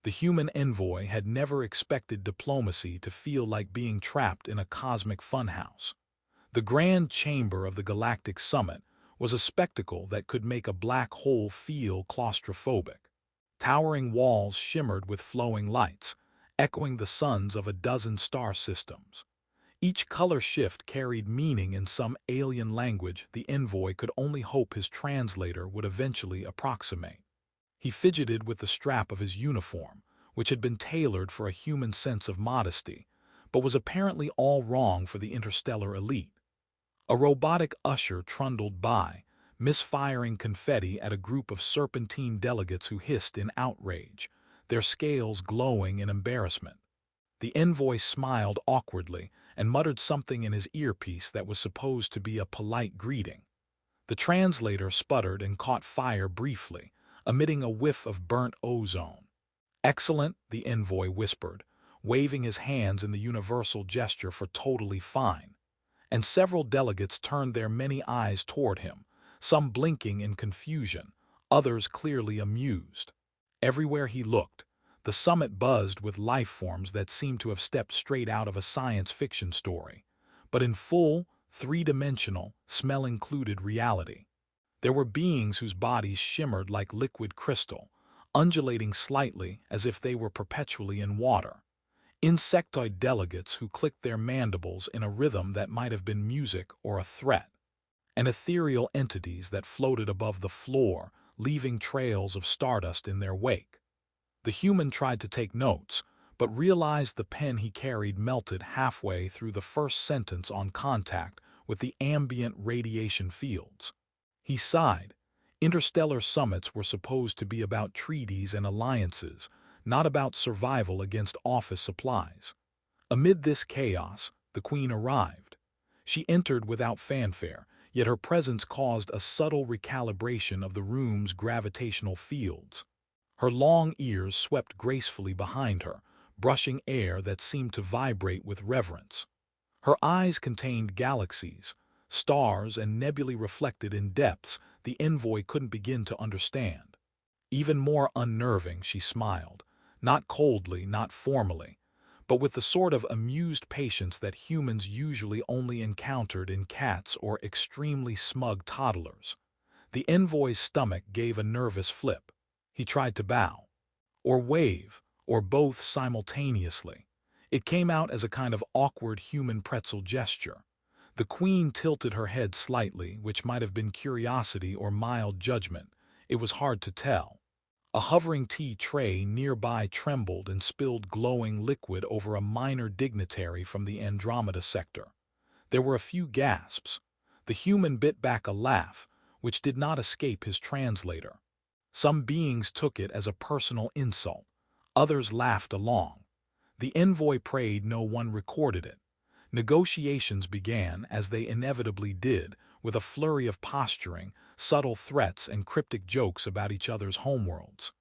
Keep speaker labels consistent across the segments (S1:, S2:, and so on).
S1: The human envoy had never expected diplomacy to feel like being trapped in a cosmic funhouse. The grand chamber of the Galactic Summit was a spectacle that could make a black hole feel claustrophobic. Towering walls shimmered with flowing lights, echoing the suns of a dozen star systems. Each color shift carried meaning in some alien language the envoy could only hope his translator would eventually approximate. He fidgeted with the strap of his uniform, which had been tailored for a human sense of modesty, but was apparently all wrong for the interstellar elite. A robotic usher trundled by, misfiring confetti at a group of serpentine delegates who hissed in outrage, their scales glowing in embarrassment. The envoy smiled awkwardly and muttered something in his earpiece that was supposed to be a polite greeting. The translator sputtered and caught fire briefly, emitting a whiff of burnt ozone. "Excellent," the envoy whispered, waving his hands in the universal gesture for "totally fine." And several delegates turned their many eyes toward him, some blinking in confusion, others clearly amused. Everywhere he looked, the summit buzzed with life forms that seemed to have stepped straight out of a science fiction story, but in full, three-dimensional, smell-included reality. There were beings whose bodies shimmered like liquid crystal, undulating slightly as if they were perpetually in water. Insectoid delegates who clicked their mandibles in a rhythm that might have been music or a threat. And ethereal entities that floated above the floor, leaving trails of stardust in their wake. The human tried to take notes, but realized the pen he carried melted halfway through the first sentence on contact with the ambient radiation fields. He sighed. Interstellar summits were supposed to be about treaties and alliances, not about survival against office supplies. Amid this chaos, the Queen arrived. She entered without fanfare, yet her presence caused a subtle recalibration of the room's gravitational fields. Her long ears swept gracefully behind her, brushing air that seemed to vibrate with reverence. Her eyes contained galaxies, stars, and nebulae reflected in depths the envoy couldn't begin to understand. Even more unnerving, she smiled, not coldly, not formally, but with the sort of amused patience that humans usually only encountered in cats or extremely smug toddlers. The envoy's stomach gave a nervous flip. He tried to bow, or wave, or both simultaneously. It came out as a kind of awkward human pretzel gesture. The Queen tilted her head slightly, which might have been curiosity or mild judgment. It was hard to tell. A hovering tea tray nearby trembled and spilled glowing liquid over a minor dignitary from the Andromeda sector. There were a few gasps. The human bit back a laugh, which did not escape his translator. Some beings took it as a personal insult. Others laughed along. The envoy prayed no one recorded it. Negotiations began, as they inevitably did, with a flurry of posturing, subtle threats, and cryptic jokes about each other's homeworlds.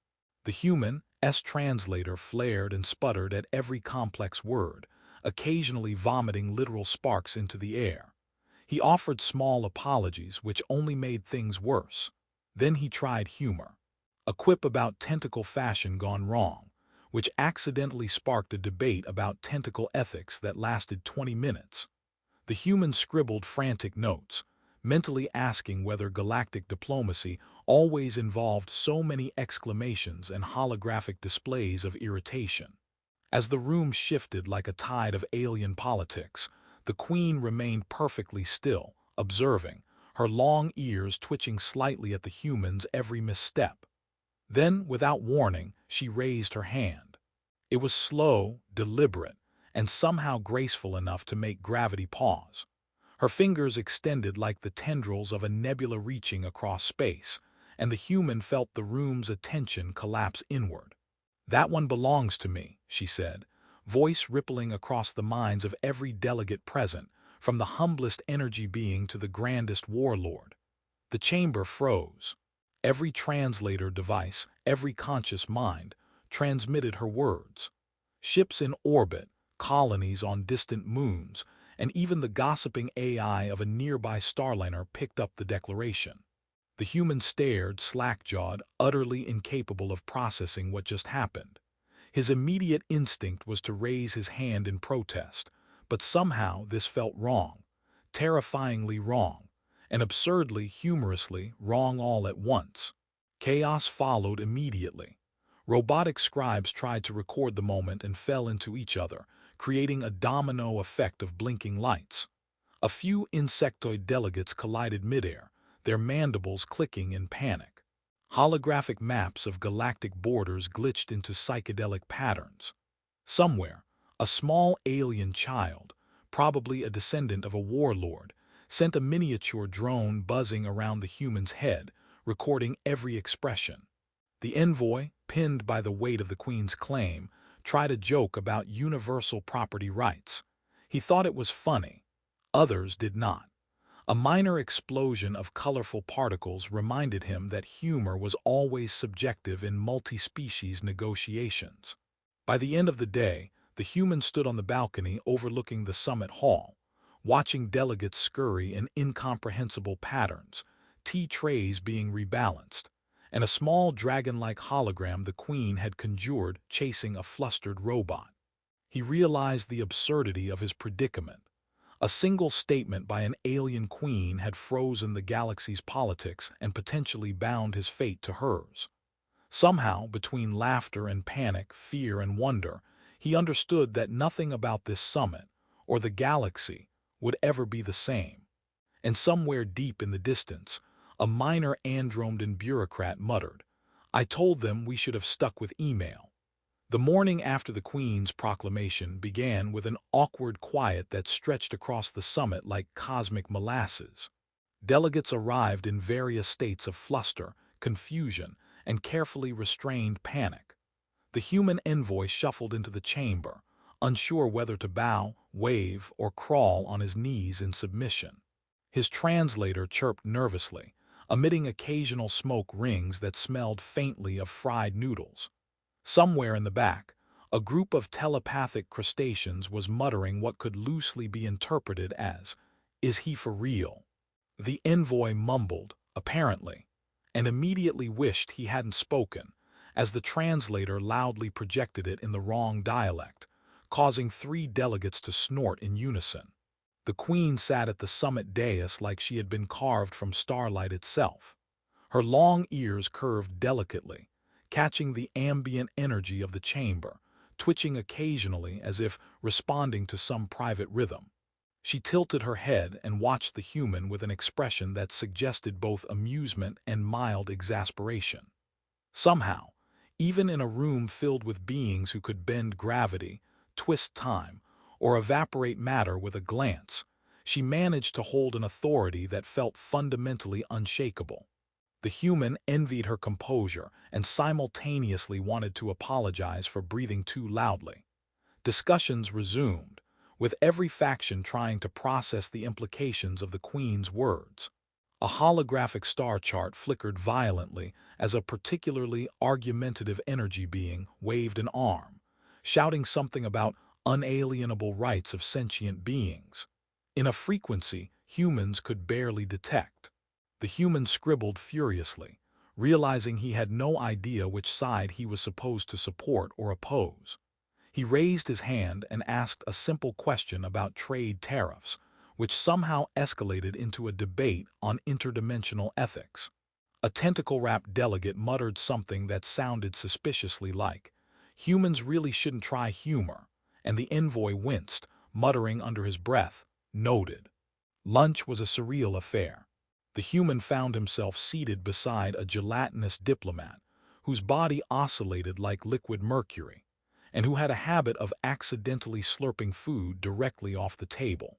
S1: The human translator flared and sputtered at every complex word, occasionally vomiting literal sparks into the air. He offered small apologies, which only made things worse. Then he tried humor. A quip about tentacle fashion gone wrong, which accidentally sparked a debate about tentacle ethics that lasted 20 minutes. The human scribbled frantic notes, mentally asking whether galactic diplomacy always involved so many exclamations and holographic displays of irritation. As the room shifted like a tide of alien politics, the Queen remained perfectly still, observing, her long ears twitching slightly at the human's every misstep. Then, without warning, she raised her hand. It was slow, deliberate, and somehow graceful enough to make gravity pause. Her fingers extended like the tendrils of a nebula reaching across space, and the human felt the room's attention collapse inward. "That one belongs to me," she said, voice rippling across the minds of every delegate present, from the humblest energy being to the grandest warlord. The chamber froze. Every translator device, every conscious mind, transmitted her words. Ships in orbit, colonies on distant moons, and even the gossiping AI of a nearby starliner picked up the declaration. The human stared, slack-jawed, utterly incapable of processing what just happened. His immediate instinct was to raise his hand in protest, but somehow this felt wrong, terrifyingly wrong, and absurdly, humorously wrong all at once. Chaos followed immediately. Robotic scribes tried to record the moment and fell into each other, creating a domino effect of blinking lights. A few insectoid delegates collided midair, their mandibles clicking in panic. Holographic maps of galactic borders glitched into psychedelic patterns. Somewhere, a small alien child, probably a descendant of a warlord, sent a miniature drone buzzing around the human's head, recording every expression. The envoy, pinned by the weight of the Queen's claim, tried a joke about universal property rights. He thought it was funny. Others did not. A minor explosion of colorful particles reminded him that humor was always subjective in multi-species negotiations. By the end of the day, the human stood on the balcony overlooking the summit hall, watching delegates scurry in incomprehensible patterns, tea trays being rebalanced, and a small dragon-like hologram the Queen had conjured chasing a flustered robot. He realized the absurdity of his predicament. A single statement by an alien queen had frozen the galaxy's politics and potentially bound his fate to hers. Somehow, between laughter and panic, fear and wonder, he understood that nothing about this summit, or the galaxy, would ever be the same. And somewhere deep in the distance, a minor Andromedan bureaucrat muttered, "I told them we should have stuck with email." The morning after the Queen's proclamation began with an awkward quiet that stretched across the summit like cosmic molasses. Delegates arrived in various states of fluster, confusion, and carefully restrained panic. The human envoy shuffled into the chamber, unsure whether to bow, wave, or crawl on his knees in submission. His translator chirped nervously, emitting occasional smoke rings that smelled faintly of fried noodles. Somewhere in the back, a group of telepathic crustaceans was muttering what could loosely be interpreted as, "Is he for real?" The envoy mumbled, apparently, and immediately wished he hadn't spoken, as the translator loudly projected it in the wrong dialect, causing 3 delegates to snort in unison. The Queen sat at the summit dais like she had been carved from starlight itself. Her long ears curved delicately, catching the ambient energy of the chamber, twitching occasionally as if responding to some private rhythm. She tilted her head and watched the human with an expression that suggested both amusement and mild exasperation. Somehow, even in a room filled with beings who could bend gravity, twist time, or evaporate matter with a glance, she managed to hold an authority that felt fundamentally unshakable. The human envied her composure and simultaneously wanted to apologize for breathing too loudly. Discussions resumed, with every faction trying to process the implications of the Queen's words. A holographic star chart flickered violently as a particularly argumentative energy being waved an arm, shouting something about unalienable rights of sentient beings, in a frequency humans could barely detect. The human scribbled furiously, realizing he had no idea which side he was supposed to support or oppose. He raised his hand and asked a simple question about trade tariffs, which somehow escalated into a debate on interdimensional ethics. A tentacle-wrapped delegate muttered something that sounded suspiciously like, "Humans really shouldn't try humor," and the envoy winced, muttering under his breath, "Noted." Lunch was a surreal affair. The human found himself seated beside a gelatinous diplomat, whose body oscillated like liquid mercury, and who had a habit of accidentally slurping food directly off the table.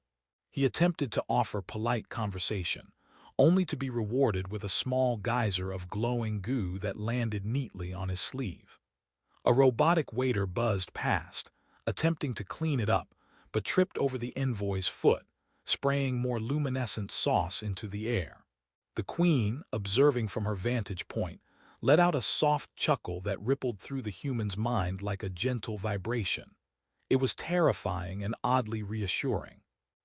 S1: He attempted to offer polite conversation, only to be rewarded with a small geyser of glowing goo that landed neatly on his sleeve. A robotic waiter buzzed past, attempting to clean it up, but tripped over the envoy's foot, spraying more luminescent sauce into the air. The Queen, observing from her vantage point, let out a soft chuckle that rippled through the human's mind like a gentle vibration. It was terrifying and oddly reassuring.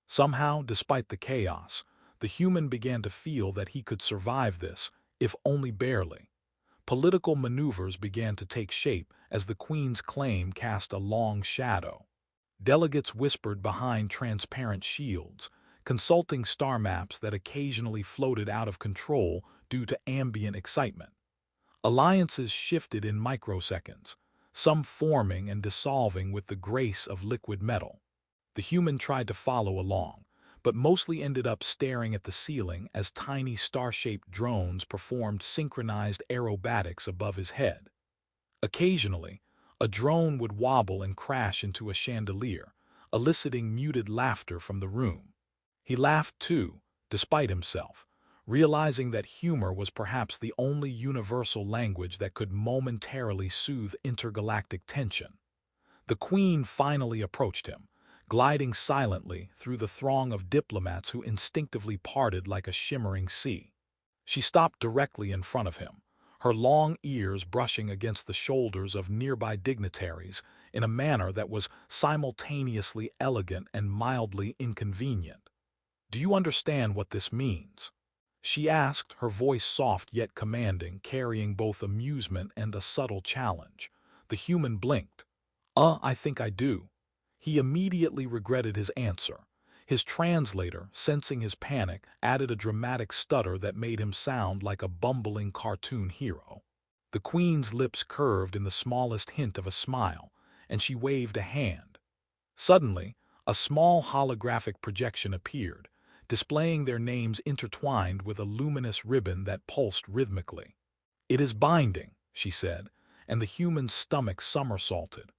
S1: Somehow, despite the chaos, the human began to feel that he could survive this, if only barely. Political maneuvers began to take shape as the Queen's claim cast a long shadow. Delegates whispered behind transparent shields, consulting star maps that occasionally floated out of control due to ambient excitement. Alliances shifted in microseconds, some forming and dissolving with the grace of liquid metal. The human tried to follow along, but mostly ended up staring at the ceiling as tiny star-shaped drones performed synchronized aerobatics above his head. Occasionally, a drone would wobble and crash into a chandelier, eliciting muted laughter from the room. He laughed too, despite himself, realizing that humor was perhaps the only universal language that could momentarily soothe intergalactic tension. The Queen finally approached him, gliding silently through the throng of diplomats who instinctively parted like a shimmering sea. She stopped directly in front of him, her long ears brushing against the shoulders of nearby dignitaries in a manner that was simultaneously elegant and mildly inconvenient. "Do you understand what this means?" she asked, her voice soft yet commanding, carrying both amusement and a subtle challenge. The human blinked. I think I do." He immediately regretted his answer. His translator, sensing his panic, added a dramatic stutter that made him sound like a bumbling cartoon hero. The Queen's lips curved in the smallest hint of a smile, and she waved a hand. Suddenly, a small holographic projection appeared, displaying their names intertwined with a luminous ribbon that pulsed rhythmically. "It is binding," she said, and the human's stomach somersaulted.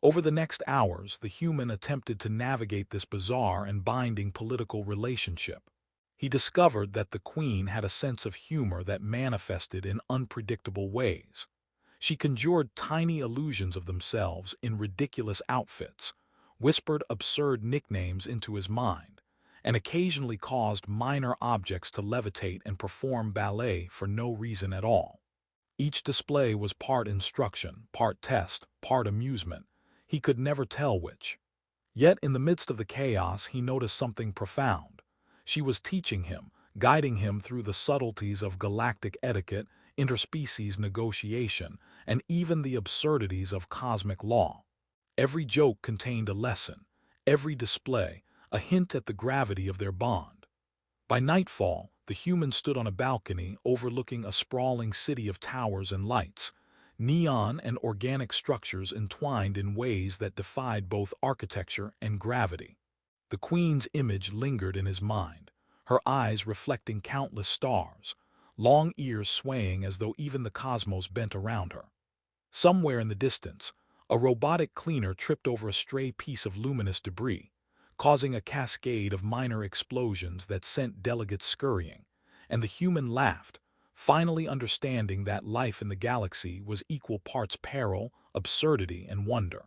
S1: Over the next hours, the human attempted to navigate this bizarre and binding political relationship. He discovered that the Queen had a sense of humor that manifested in unpredictable ways. She conjured tiny illusions of themselves in ridiculous outfits, whispered absurd nicknames into his mind, and occasionally caused minor objects to levitate and perform ballet for no reason at all. Each display was part instruction, part test, part amusement. He could never tell which. Yet in the midst of the chaos he noticed something profound. She was teaching him, guiding him through the subtleties of galactic etiquette, interspecies negotiation, and even the absurdities of cosmic law. Every joke contained a lesson, every display a hint at the gravity of their bond. By nightfall, the human stood on a balcony overlooking a sprawling city of towers and lights, neon and organic structures entwined in ways that defied both architecture and gravity. The Queen's image lingered in his mind, her eyes reflecting countless stars, long ears swaying as though even the cosmos bent around her. Somewhere in the distance, a robotic cleaner tripped over a stray piece of luminous debris, causing a cascade of minor explosions that sent delegates scurrying, and the human laughed, finally understanding that life in the galaxy was equal parts peril, absurdity, and wonder.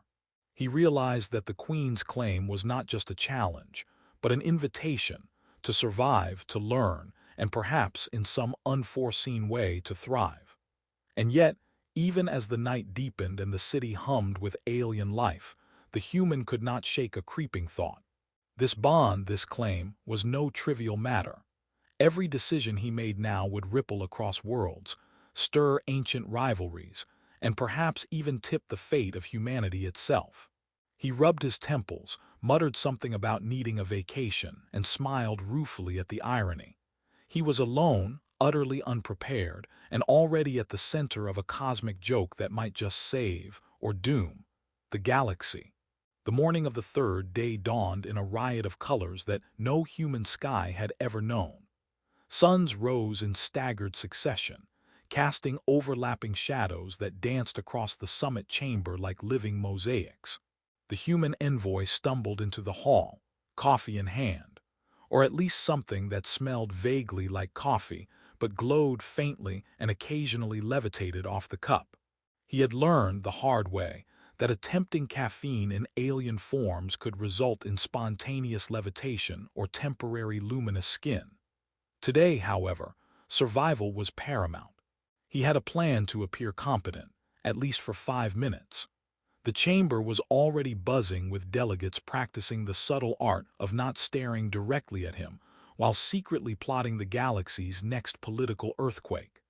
S1: He realized that the Queen's claim was not just a challenge, but an invitation to survive, to learn, and perhaps in some unforeseen way to thrive. And yet, even as the night deepened and the city hummed with alien life, the human could not shake a creeping thought. This bond, this claim, was no trivial matter. Every decision he made now would ripple across worlds, stir ancient rivalries, and perhaps even tip the fate of humanity itself. He rubbed his temples, muttered something about needing a vacation, and smiled ruefully at the irony. He was alone, utterly unprepared, and already at the center of a cosmic joke that might just save, or doom, the galaxy. The morning of the third day dawned in a riot of colors that no human sky had ever known. Suns rose in staggered succession, casting overlapping shadows that danced across the summit chamber like living mosaics. The human envoy stumbled into the hall, coffee in hand, or at least something that smelled vaguely like coffee but glowed faintly and occasionally levitated off the cup. He had learned the hard way that attempting caffeine in alien forms could result in spontaneous levitation or temporary luminous skin. Today, however, survival was paramount. He had a plan to appear competent, at least for 5 minutes. The chamber was already buzzing with delegates practicing the subtle art of not staring directly at him while secretly plotting the galaxy's next political earthquake.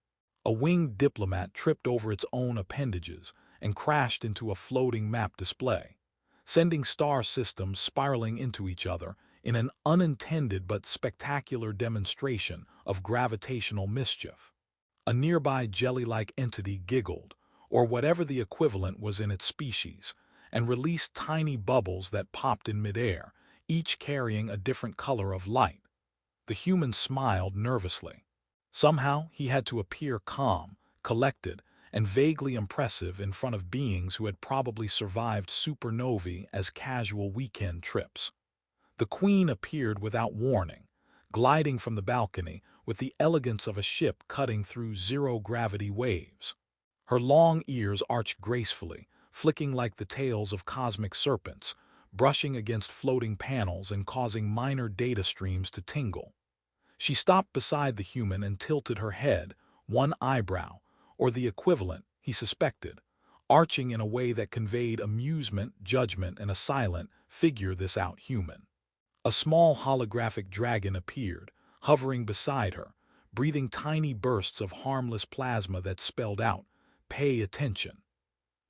S1: A winged diplomat tripped over its own appendages and crashed into a floating map display, sending star systems spiraling into each other in an unintended but spectacular demonstration of gravitational mischief. A nearby jelly-like entity giggled, or whatever the equivalent was in its species, and released tiny bubbles that popped in midair, each carrying a different color of light. The human smiled nervously. Somehow he had to appear calm, collected, and vaguely impressive in front of beings who had probably survived supernovae as casual weekend trips. The Queen appeared without warning, gliding from the balcony with the elegance of a ship cutting through zero-gravity waves. Her long ears arched gracefully, flicking like the tails of cosmic serpents, brushing against floating panels and causing minor data streams to tingle. She stopped beside the human and tilted her head, one eyebrow, or the equivalent, he suspected, arching in a way that conveyed amusement, judgment, and a silent, figure this out human. A small holographic dragon appeared, hovering beside her, breathing tiny bursts of harmless plasma that spelled out, "Pay attention."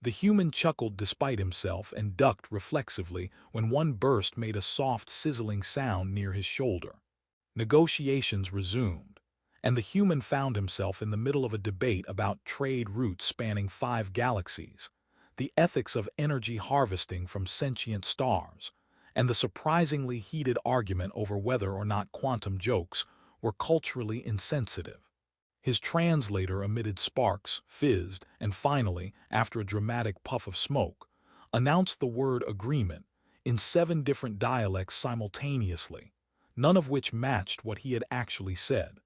S1: The human chuckled despite himself and ducked reflexively when one burst made a soft sizzling sound near his shoulder. Negotiations resumed, and the human found himself in the middle of a debate about trade routes spanning 5 galaxies, the ethics of energy harvesting from sentient stars, and the surprisingly heated argument over whether or not quantum jokes were culturally insensitive. His translator emitted sparks, fizzed, and finally, after a dramatic puff of smoke, announced the word agreement in 7 different dialects simultaneously, none of which matched what he had actually said.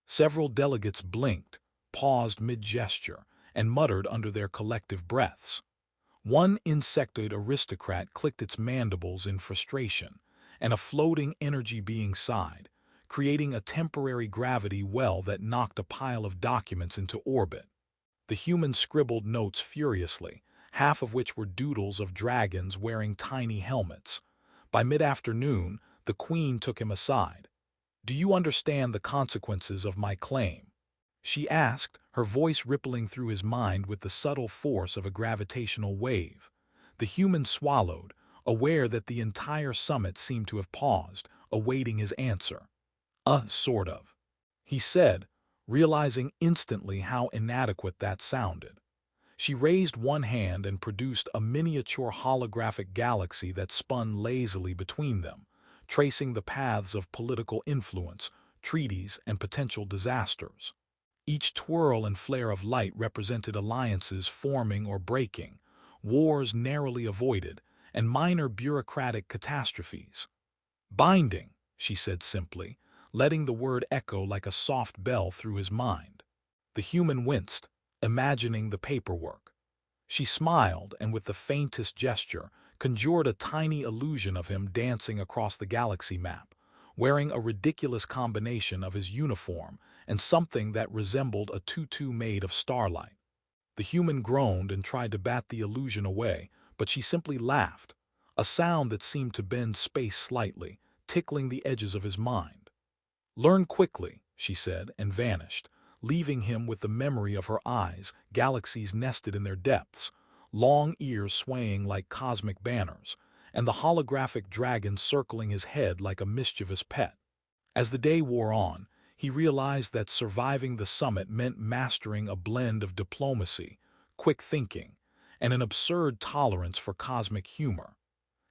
S1: Several delegates blinked, paused mid-gesture, and muttered under their collective breaths. One insectoid aristocrat clicked its mandibles in frustration, and a floating energy being sighed, creating a temporary gravity well that knocked a pile of documents into orbit. The human scribbled notes furiously, half of which were doodles of dragons wearing tiny helmets. By mid-afternoon, the Queen took him aside. "Do you understand the consequences of my claim?" she asked, her voice rippling through his mind with the subtle force of a gravitational wave. The human swallowed, aware that the entire summit seemed to have paused, awaiting his answer. Sort of," he said, realizing instantly how inadequate that sounded. She raised one hand and produced a miniature holographic galaxy that spun lazily between them, tracing the paths of political influence, treaties, and potential disasters. Each twirl and flare of light represented alliances forming or breaking, wars narrowly avoided, and minor bureaucratic catastrophes. "Binding," she said simply, letting the word echo like a soft bell through his mind. The human winced, imagining the paperwork. She smiled and with the faintest gesture conjured a tiny illusion of him dancing across the galaxy map, wearing a ridiculous combination of his uniform and something that resembled a tutu made of starlight. The human groaned and tried to bat the illusion away, but she simply laughed, a sound that seemed to bend space slightly, tickling the edges of his mind. "Learn quickly," she said, and vanished, leaving him with the memory of her eyes, galaxies nested in their depths, long ears swaying like cosmic banners, and the holographic dragon circling his head like a mischievous pet. As the day wore on, he realized that surviving the summit meant mastering a blend of diplomacy, quick thinking, and an absurd tolerance for cosmic humor.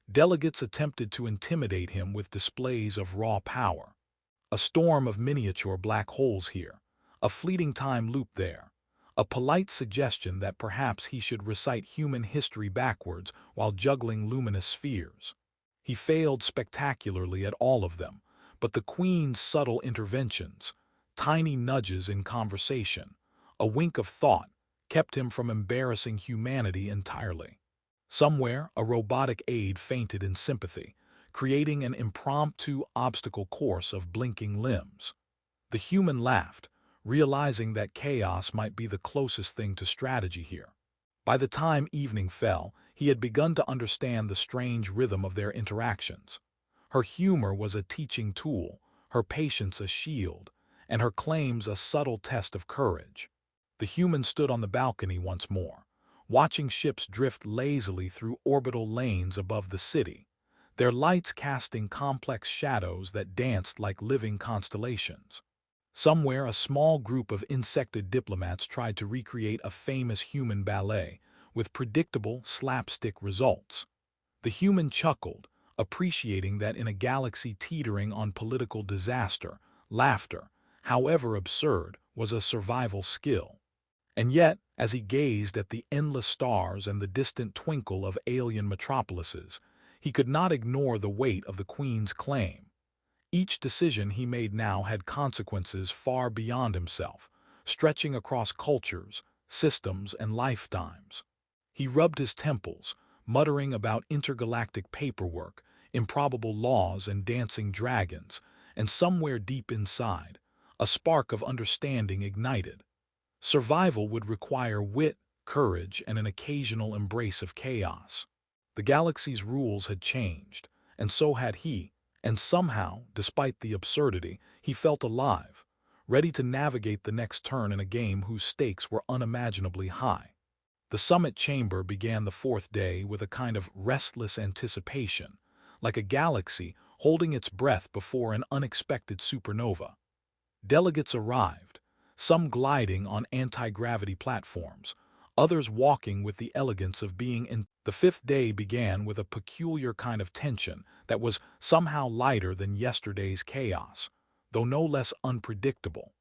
S1: Delegates attempted to intimidate him with displays of raw power. A storm of miniature black holes here, a fleeting time loop there, a polite suggestion that perhaps he should recite human history backwards while juggling luminous spheres. He failed spectacularly at all of them, but the Queen's subtle interventions, tiny nudges in conversation, a wink of thought, kept him from embarrassing humanity entirely. Somewhere, a robotic aide fainted in sympathy, creating an impromptu obstacle course of blinking limbs. The human laughed, realizing that chaos might be the closest thing to strategy here. By the time evening fell, he had begun to understand the strange rhythm of their interactions. Her humor was a teaching tool, her patience a shield, and her claims a subtle test of courage. The human stood on the balcony once more, watching ships drift lazily through orbital lanes above the city, their lights casting complex shadows that danced like living constellations. Somewhere, a small group of insected diplomats tried to recreate a famous human ballet, with predictable, slapstick results. The human chuckled, appreciating that in a galaxy teetering on political disaster, laughter, however absurd, was a survival skill. And yet, as he gazed at the endless stars and the distant twinkle of alien metropolises, he could not ignore the weight of the Queen's claim. Each decision he made now had consequences far beyond himself, stretching across cultures, systems, and lifetimes. He rubbed his temples, muttering about intergalactic paperwork, improbable laws, and dancing dragons, and somewhere deep inside, a spark of understanding ignited. Survival would require wit, courage, and an occasional embrace of chaos. The galaxy's rules had changed, and so had he, and somehow, despite the absurdity, he felt alive, ready to navigate the next turn in a game whose stakes were unimaginably high. The summit chamber began the fourth day with a kind of restless anticipation, like a galaxy holding its breath before an unexpected supernova. Delegates arrived, some gliding on anti-gravity platforms, others walking with the elegance of being in. The fifth day began with a peculiar kind of tension that was somehow lighter than yesterday's chaos, though no less unpredictable.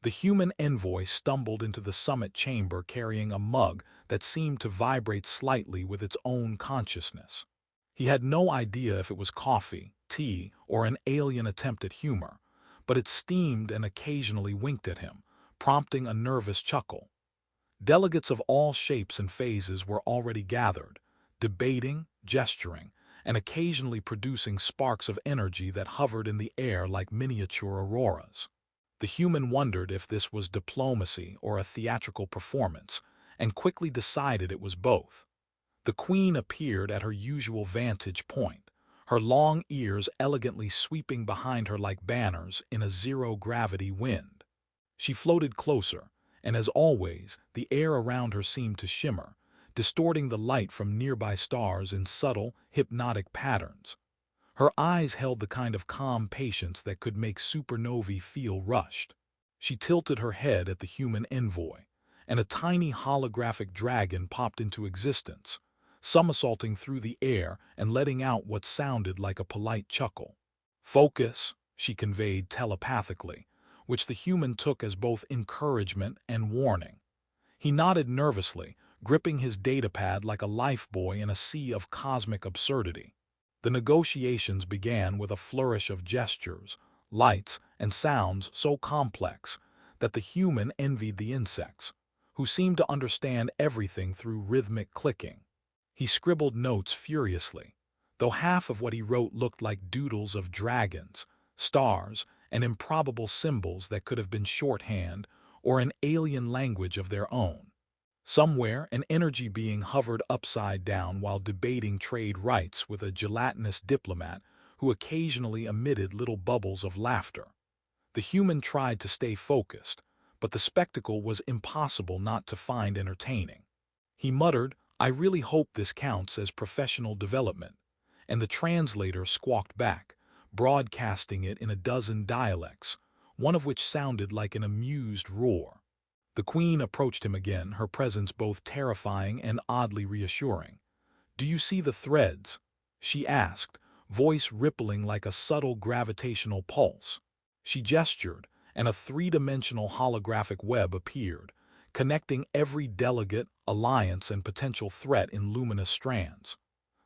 S1: The human envoy stumbled into the summit chamber carrying a mug that seemed to vibrate slightly with its own consciousness. He had no idea if it was coffee, tea, or an alien attempt at humor, but it steamed and occasionally winked at him, prompting a nervous chuckle. Delegates of all shapes and phases were already gathered, debating, gesturing, and occasionally producing sparks of energy that hovered in the air like miniature auroras. The human wondered if this was diplomacy or a theatrical performance, and quickly decided it was both. The Queen appeared at her usual vantage point, her long ears elegantly sweeping behind her like banners in a zero-gravity wind. She floated closer, and as always, the air around her seemed to shimmer, distorting the light from nearby stars in subtle, hypnotic patterns. Her eyes held the kind of calm patience that could make supernovae feel rushed. She tilted her head at the human envoy, and a tiny holographic dragon popped into existence, somersaulting through the air and letting out what sounded like a polite chuckle. "Focus," she conveyed telepathically, which the human took as both encouragement and warning. He nodded nervously, gripping his datapad like a lifebuoy in a sea of cosmic absurdity. The negotiations began with a flourish of gestures, lights, and sounds so complex that the human envied the insects, who seemed to understand everything through rhythmic clicking. He scribbled notes furiously, though half of what he wrote looked like doodles of dragons, stars, and improbable symbols that could have been shorthand or an alien language of their own. Somewhere, an energy being hovered upside down while debating trade rights with a gelatinous diplomat who occasionally emitted little bubbles of laughter. The human tried to stay focused, but the spectacle was impossible not to find entertaining. He muttered, "I really hope this counts as professional development," and the translator squawked back, broadcasting it in a dozen dialects, one of which sounded like an amused roar. The Queen approached him again, her presence both terrifying and oddly reassuring. "Do you see the threads?" she asked, voice rippling like a subtle gravitational pulse. She gestured, and a three-dimensional holographic web appeared, connecting every delegate, alliance, and potential threat in luminous strands.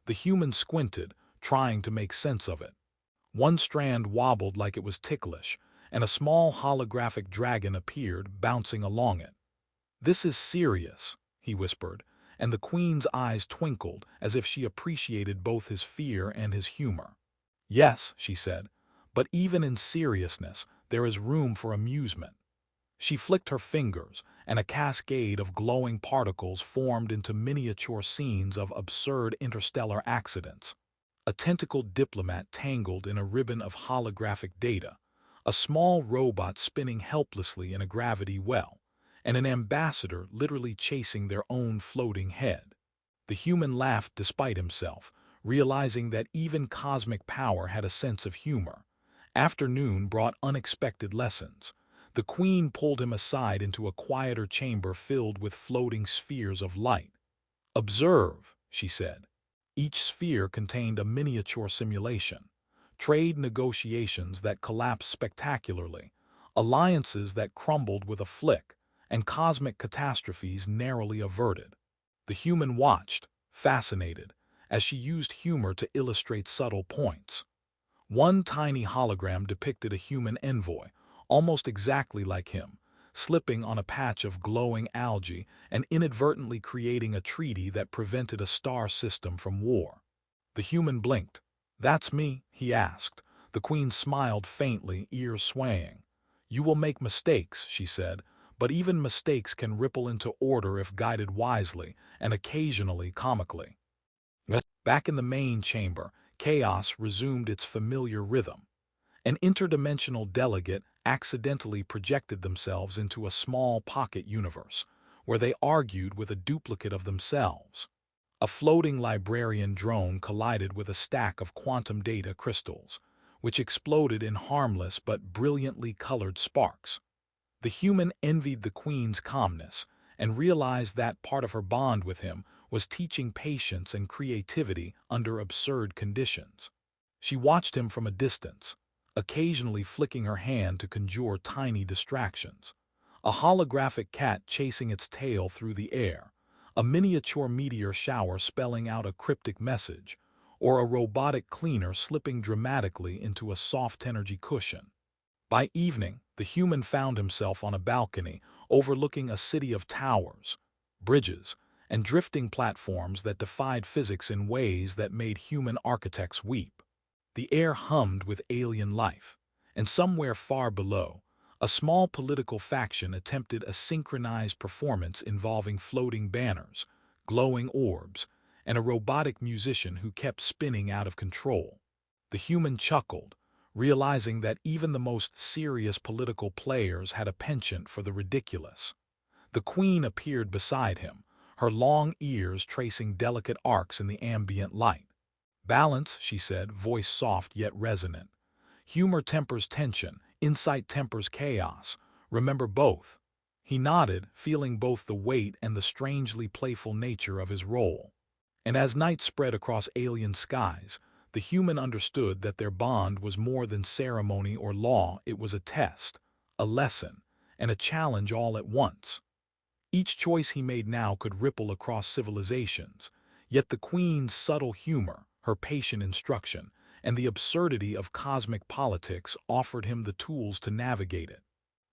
S1: The human squinted, trying to make sense of it. One strand wobbled like it was ticklish, and a small holographic dragon appeared, bouncing along it. "This is serious," he whispered, and the Queen's eyes twinkled as if she appreciated both his fear and his humor. "Yes," she said, "but even in seriousness, there is room for amusement." She flicked her fingers, and a cascade of glowing particles formed into miniature scenes of absurd interstellar accidents. A tentacled diplomat tangled in a ribbon of holographic data, a small robot spinning helplessly in a gravity well, and an ambassador literally chasing their own floating head. The human laughed despite himself, realizing that even cosmic power had a sense of humor. Afternoon brought unexpected lessons. The queen pulled him aside into a quieter chamber filled with floating spheres of light. "Observe," she said. Each sphere contained a miniature simulation. Trade negotiations that collapsed spectacularly, alliances that crumbled with a flick, and cosmic catastrophes narrowly averted. The human watched, fascinated, as she used humor to illustrate subtle points. One tiny hologram depicted a human envoy, almost exactly like him, slipping on a patch of glowing algae and inadvertently creating a treaty that prevented a star system from war. The human blinked. "That's me?" he asked. The queen smiled faintly, ears swaying. "You will make mistakes," she said, "but even mistakes can ripple into order if guided wisely, and occasionally comically." Back in the main chamber, chaos resumed its familiar rhythm. An interdimensional delegate accidentally projected themselves into a small pocket universe, where they argued with a duplicate of themselves. A floating librarian drone collided with a stack of quantum data crystals, which exploded in harmless but brilliantly colored sparks. The human envied the queen's calmness and realized that part of her bond with him was teaching patience and creativity under absurd conditions. She watched him from a distance, occasionally flicking her hand to conjure tiny distractions. A holographic cat chasing its tail through the air, a miniature meteor shower spelling out a cryptic message, or a robotic cleaner slipping dramatically into a soft-energy cushion. By evening, the human found himself on a balcony overlooking a city of towers, bridges, and drifting platforms that defied physics in ways that made human architects weep. The air hummed with alien life, and somewhere far below, a small political faction attempted a synchronized performance involving floating banners, glowing orbs, and a robotic musician who kept spinning out of control. The human chuckled, realizing that even the most serious political players had a penchant for the ridiculous. The queen appeared beside him, her long ears tracing delicate arcs in the ambient light. "Balance," she said, voice soft yet resonant. "Humor tempers tension, insight tempers chaos. Remember both." He nodded, feeling both the weight and the strangely playful nature of his role. And as night spread across alien skies, the human understood that their bond was more than ceremony or law. It was a test, a lesson, and a challenge all at once. Each choice he made now could ripple across civilizations, yet the queen's subtle humor, her patient instruction, and the absurdity of cosmic politics offered him the tools to navigate it.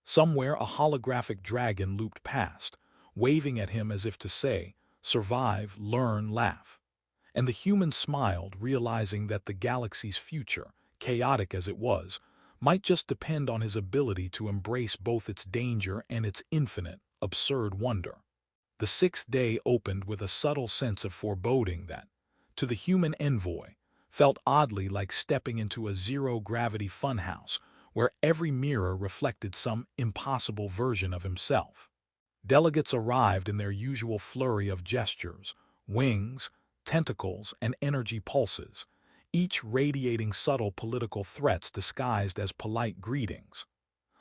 S1: Somewhere a holographic dragon looped past, waving at him as if to say, "Survive, learn, laugh." And the human smiled, realizing that the galaxy's future, chaotic as it was, might just depend on his ability to embrace both its danger and its infinite, absurd wonder. The sixth day opened with a subtle sense of foreboding that, to the human envoy, felt oddly like stepping into a zero-gravity funhouse where every mirror reflected some impossible version of himself. Delegates arrived in their usual flurry of gestures, wings, tentacles, and energy pulses, each radiating subtle political threats disguised as polite greetings.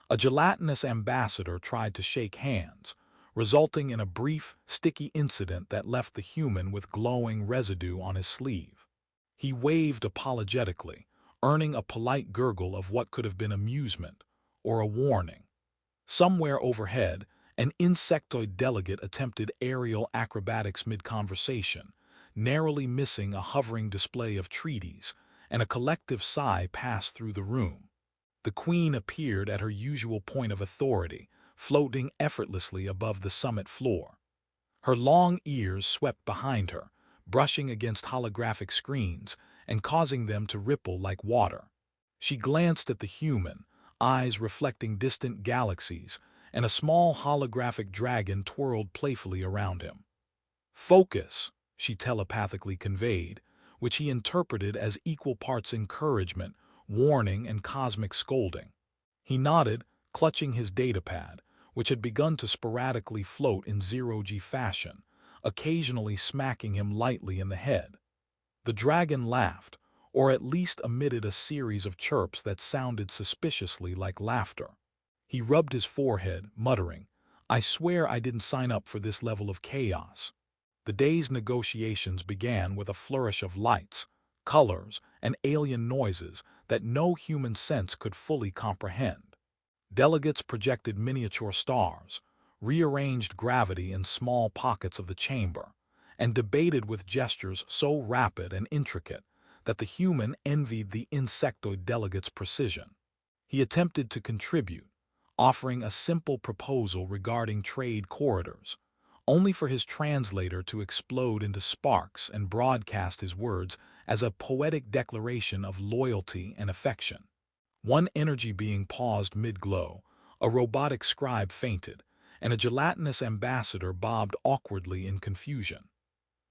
S1: A gelatinous ambassador tried to shake hands, resulting in a brief, sticky incident that left the human with glowing residue on his sleeve. He waved apologetically, earning a polite gurgle of what could have been amusement or a warning. Somewhere overhead, an insectoid delegate attempted aerial acrobatics mid-conversation, narrowly missing a hovering display of treaties, and a collective sigh passed through the room. The queen appeared at her usual point of authority, floating effortlessly above the summit floor. Her long ears swept behind her, brushing against holographic screens and causing them to ripple like water. She glanced at the human, eyes reflecting distant galaxies, and a small holographic dragon twirled playfully around him. "Focus," she telepathically conveyed, which he interpreted as equal parts encouragement, warning, and cosmic scolding. He nodded, clutching his datapad, which had begun to sporadically float in zero-G fashion, occasionally smacking him lightly in the head. The dragon laughed, or at least emitted a series of chirps that sounded suspiciously like laughter. He rubbed his forehead, muttering, "I swear I didn't sign up for this level of chaos." The day's negotiations began with a flourish of lights, colors, and alien noises that no human sense could fully comprehend. Delegates projected miniature stars, rearranged gravity in small pockets of the chamber, and debated with gestures so rapid and intricate that the human envied the insectoid delegate's precision. He attempted to contribute, offering a simple proposal regarding trade corridors, only for his translator to explode into sparks and broadcast his words as a poetic declaration of loyalty and affection. One energy being paused mid-glow, a robotic scribe fainted, and a gelatinous ambassador bobbed awkwardly in confusion.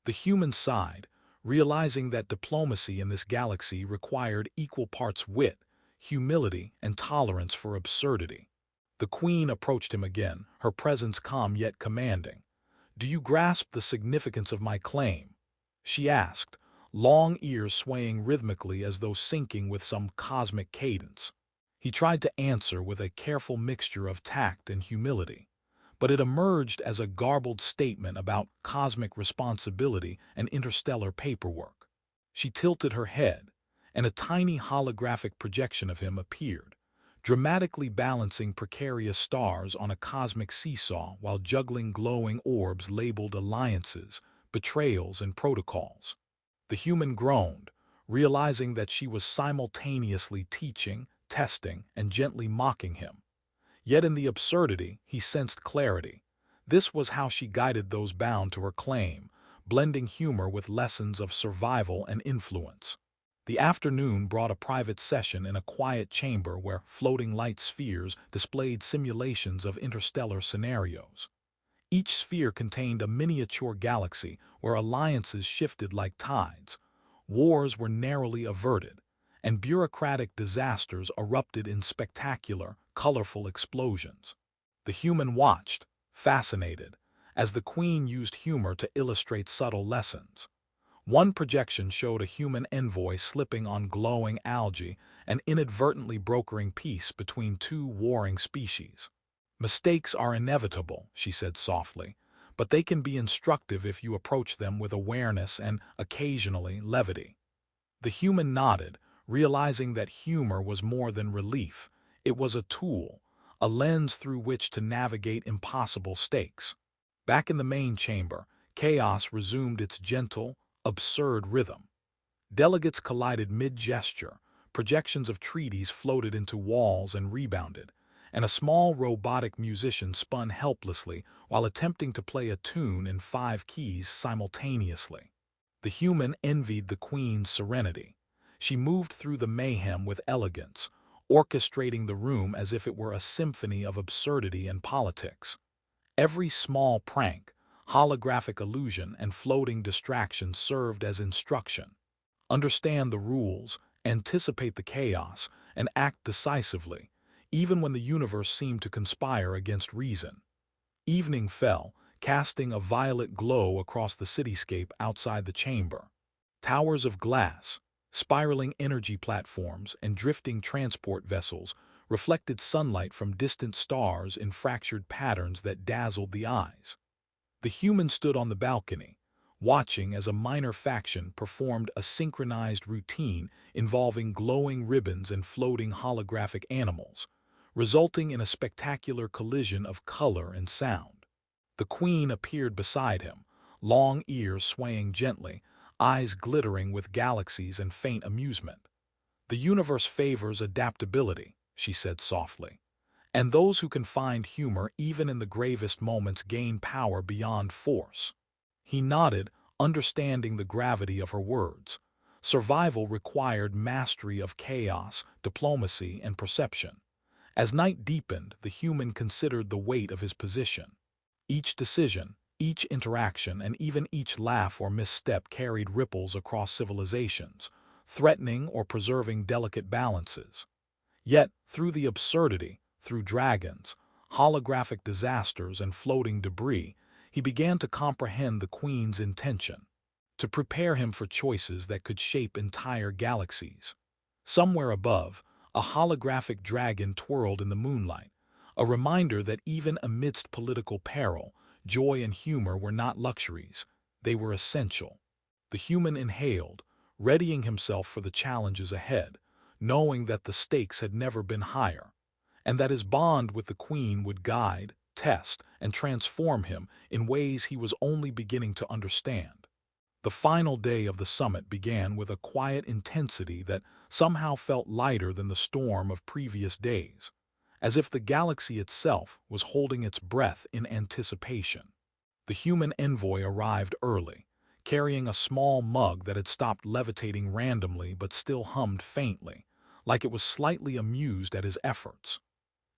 S1: The human sighed, realizing that diplomacy in this galaxy required equal parts wit, humility, and tolerance for absurdity. The queen approached him again, her presence calm yet commanding. "Do you grasp the significance of my claim?" she asked, long ears swaying rhythmically as though syncing with some cosmic cadence. He tried to answer with a careful mixture of tact and humility, but it emerged as a garbled statement about cosmic responsibility and interstellar paperwork. She tilted her head, and a tiny holographic projection of him appeared, dramatically balancing precarious stars on a cosmic seesaw while juggling glowing orbs labeled alliances, betrayals, and protocols. The human groaned, realizing that she was simultaneously teaching, testing, and gently mocking him. Yet in the absurdity, he sensed clarity. This was how she guided those bound to her claim, blending humor with lessons of survival and influence. The afternoon brought a private session in a quiet chamber where floating light spheres displayed simulations of interstellar scenarios. Each sphere contained a miniature galaxy where alliances shifted like tides, wars were narrowly averted, and bureaucratic disasters erupted in spectacular, colorful explosions. The human watched, fascinated, as the queen used humor to illustrate subtle lessons. One projection showed a human envoy slipping on glowing algae and inadvertently brokering peace between two warring species. "Mistakes are inevitable," she said softly, "but they can be instructive if you approach them with awareness and, occasionally, levity." The human nodded, realizing that humor was more than relief. It was a tool, a lens through which to navigate impossible stakes. Back in the main chamber, chaos resumed its gentle, absurd rhythm. Delegates collided mid-gesture, projections of treaties floated into walls and rebounded, and a small robotic musician spun helplessly while attempting to play a tune in 5 keys simultaneously. The human envied the queen's serenity. She moved through the mayhem with elegance, orchestrating the room as if it were a symphony of absurdity and politics. Every small prank, holographic illusion, and floating distraction served as instruction. Understand the rules, anticipate the chaos, and act decisively, even when the universe seemed to conspire against reason. Evening fell, casting a violet glow across the cityscape outside the chamber. Towers of glass, spiraling energy platforms, and drifting transport vessels reflected sunlight from distant stars in fractured patterns that dazzled the eyes. The human stood on the balcony, watching as a minor faction performed a synchronized routine involving glowing ribbons and floating holographic animals, resulting in a spectacular collision of color and sound. The queen appeared beside him, long ears swaying gently, eyes glittering with galaxies and faint amusement. "The universe favors adaptability," she said softly, "and those who can find humor even in the gravest moments gain power beyond force." He nodded, understanding the gravity of her words. Survival required mastery of chaos, diplomacy, and perception. As night deepened, the human considered the weight of his position. Each decision, each interaction, and even each laugh or misstep carried ripples across civilizations, threatening or preserving delicate balances. Yet, through the absurdity, through dragons, holographic disasters, and floating debris, he began to comprehend the Queen's intention: to prepare him for choices that could shape entire galaxies. Somewhere above, a holographic dragon twirled in the moonlight, a reminder that even amidst political peril, joy and humor were not luxuries, they were essential. The human inhaled, readying himself for the challenges ahead, knowing that the stakes had never been higher, and that his bond with the Queen would guide, test, and transform him in ways he was only beginning to understand. The final day of the summit began with a quiet intensity that somehow felt lighter than the storm of previous days, as if the galaxy itself was holding its breath in anticipation. The human envoy arrived early, carrying a small mug that had stopped levitating randomly but still hummed faintly, like it was slightly amused at his efforts.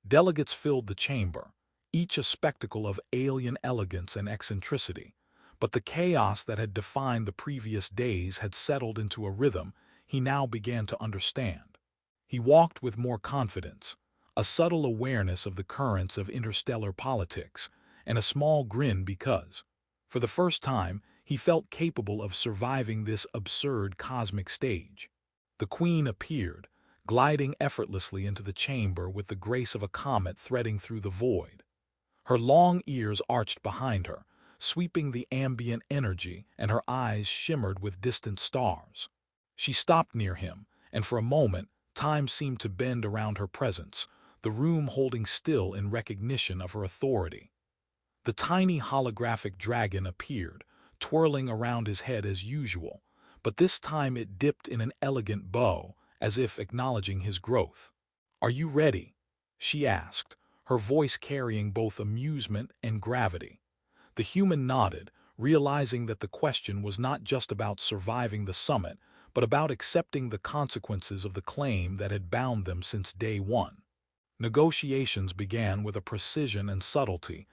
S1: Delegates filled the chamber, each a spectacle of alien elegance and eccentricity, but the chaos that had defined the previous days had settled into a rhythm he now began to understand. He walked with more confidence, a subtle awareness of the currents of interstellar politics, and a small grin because, for the first time, he felt capable of surviving this absurd cosmic stage. The Queen appeared, gliding effortlessly into the chamber with the grace of a comet threading through the void. Her long ears arched behind her, sweeping the ambient energy, and her eyes shimmered with distant stars. She stopped near him, and for a moment, time seemed to bend around her presence, the room holding still in recognition of her authority. The tiny holographic dragon appeared, twirling around his head as usual, but this time it dipped in an elegant bow, as if acknowledging his growth. "Are you ready?" she asked, her voice carrying both amusement and gravity. The human nodded, realizing that the question was not just about surviving the summit, but about accepting the consequences of the claim that had bound them since day one. Negotiations began with a precision and subtlety